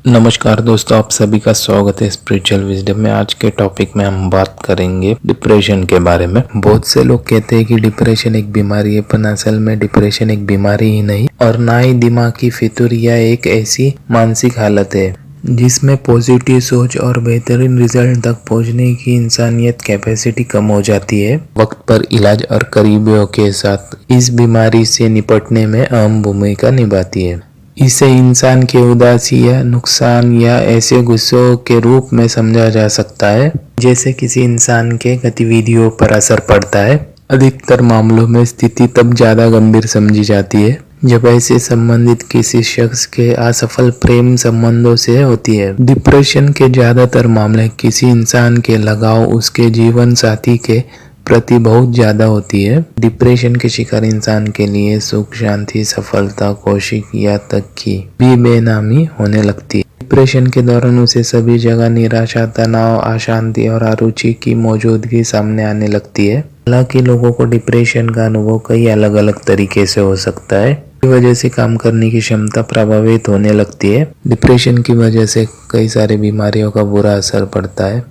नमस्कार दोस्तों, आप सभी का स्वागत है स्पिरिचुअल विजडम में। आज के टॉपिक में हम बात करेंगे डिप्रेशन के बारे में। बहुत से लोग कहते हैं कि डिप्रेशन एक बीमारी है, पर असल में डिप्रेशन एक बीमारी ही नहीं और ना ही दिमाग की फितूर या एक ऐसी मानसिक हालत है जिसमें पॉजिटिव सोच और बेहतरीन रिजल्ट तक पहुंचने की इंसानियत कैपेसिटी कम हो जाती है। वक्त पर इलाज और करीबियों के साथ इस बीमारी से निपटने में अहम भूमिका निभाती है। इसे इंसान के उदासी या नुकसान या ऐसे गुस्सों के रूप में समझा जा सकता है जैसे किसी इंसान के गतिविधियों पर असर पड़ता है। अधिकतर मामलों में स्थिति तब ज्यादा गंभीर समझी जाती है जब ऐसे संबंधित किसी शख्स के असफल प्रेम संबंधों से होती है। डिप्रेशन के ज्यादातर मामले किसी इंसान के लगाव उसके जीवन साथी के प्रति बहुत ज्यादा होती है। डिप्रेशन के शिकार इंसान के लिए सुख, शांति, सफलता, खुशी या तक की भी बेनामी होने लगती है। डिप्रेशन के दौरान उसे सभी जगह निराशा, तनाव, अशांति और अरुचि की मौजूदगी सामने आने लगती है। हालांकि लोगों को डिप्रेशन का अनुभव कई अलग अलग तरीके से हो सकता है। की वजह से काम करने की क्षमता प्रभावित होने लगती है। डिप्रेशन की वजह से कई सारी बीमारियों का बुरा असर पड़ता है,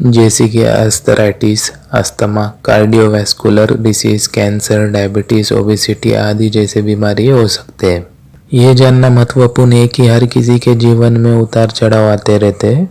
जैसे कि arthritis, asthma, cardiovascular disease, cancer, diabetes, obesity आदि जैसे बीमारी हो सकते हैं। यह जानना महत्वपूर्ण है कि हर किसी के जीवन में उतार चढ़ाव आते रहते हैं।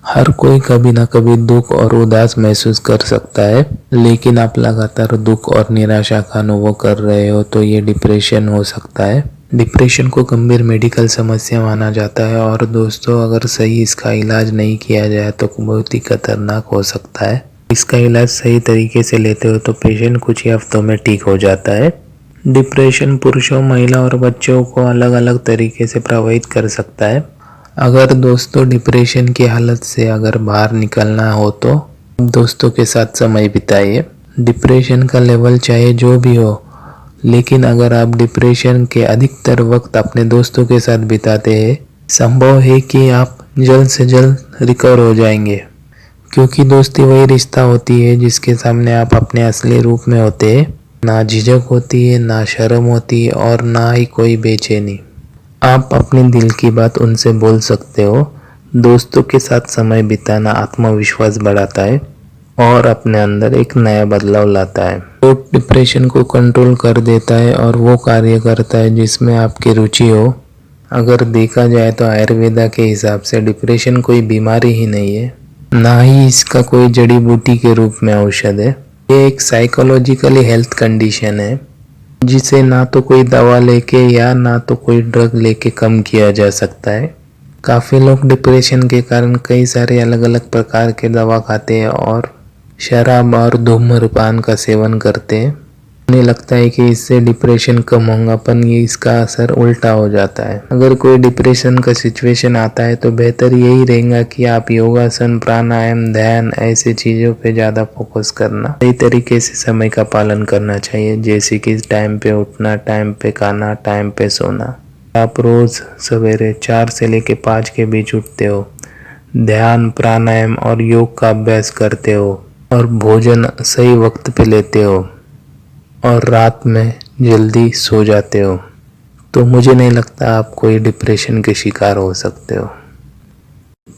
हर कोई कभी ना कभी दुख और उदास महसूस कर सकता है, लेकिन आप लगातार दुख और निराशा का अनुभव कर रहे हो तो ये डिप्रेशन हो सकता है। डिप्रेशन को गंभीर मेडिकल समस्या माना जाता है और दोस्तों, अगर सही इसका इलाज नहीं किया जाए तो बहुत ही खतरनाक हो सकता है। इसका इलाज सही तरीके से लेते हो तो पेशेंट कुछ ही हफ्तों में ठीक हो जाता है। डिप्रेशन पुरुषों, महिला और बच्चों को अलग अलग तरीके से प्रभावित कर सकता है। अगर दोस्तों डिप्रेशन की हालत से अगर बाहर निकलना हो तो दोस्तों के साथ समय बिताइए। डिप्रेशन का लेवल चाहे जो भी हो, लेकिन अगर आप डिप्रेशन के अधिकतर वक्त अपने दोस्तों के साथ बिताते हैं, संभव है कि आप जल्द से जल्द रिकवर हो जाएंगे, क्योंकि दोस्ती वही रिश्ता होती है जिसके सामने आप अपने असली रूप में होते हैं। ना झिझक होती है, ना शर्म होती है और ना ही कोई बेचैनी। आप अपने दिल की बात उनसे बोल सकते हो। दोस्तों के साथ समय बिताना आत्मविश्वास बढ़ाता है और अपने अंदर एक नया बदलाव लाता है। तो डिप्रेशन को कंट्रोल कर देता है और वो कार्य करता है जिसमें आपकी रुचि हो। अगर देखा जाए तो आयुर्वेदा के हिसाब से डिप्रेशन कोई बीमारी ही नहीं है, ना ही इसका कोई जड़ी बूटी के रूप में औषध है। ये एक साइकोलॉजिकली हेल्थ कंडीशन है जिसे ना तो कोई दवा लेके या ना तो कोई ड्रग लेके कम किया जा सकता है। काफ़ी लोग डिप्रेशन के कारण कई सारे अलग अलग प्रकार के दवा खाते हैं और शराब और धूम्रपान का सेवन करते हैं। उन्हें लगता है कि इससे डिप्रेशन कम होगा, पर ये इसका असर उल्टा हो जाता है। अगर कोई डिप्रेशन का सिचुएशन आता है तो बेहतर यही रहेगा कि आप योगासन, प्राणायाम, ध्यान ऐसी चीज़ों पे ज़्यादा फोकस करना। सही तरीके से समय का पालन करना चाहिए, जैसे कि टाइम पे उठना, टाइम पे खाना, टाइम पे सोना। आप रोज़ सवेरे 4 से लेके 5 के बीच उठते हो, ध्यान, प्राणायाम और योग का अभ्यास करते हो और भोजन सही वक्त पे लेते हो और रात में जल्दी सो जाते हो, तो मुझे नहीं लगता आप कोई डिप्रेशन के शिकार हो सकते हो।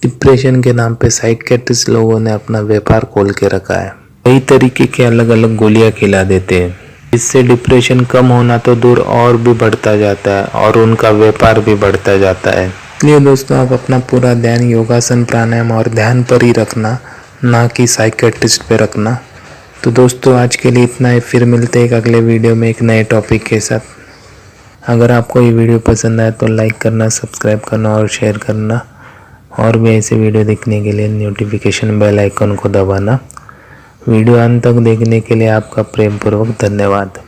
डिप्रेशन के नाम पे साइकियाट्रिस्ट लोगों ने अपना व्यापार खोल के रखा है। कई तरीके के अलग अलग गोलियां खिला देते हैं, इससे डिप्रेशन कम होना तो दूर और भी बढ़ता जाता है और उनका व्यापार भी बढ़ता जाता है। इसलिए दोस्तों, आप अपना पूरा ध्यान योगासन, प्राणायाम और ध्यान पर ही रखना, ना कि साइकियाट्रिस्ट पे रखना। तो दोस्तों, आज के लिए इतना ही। फिर मिलते हैं एक अगले वीडियो में एक नए टॉपिक के साथ। अगर आपको ये वीडियो पसंद आए तो लाइक करना, सब्सक्राइब करना और शेयर करना, और भी ऐसे वीडियो देखने के लिए नोटिफिकेशन बेल आइकन को दबाना। वीडियो अंत तक देखने के लिए आपका प्रेम पूर्वक धन्यवाद।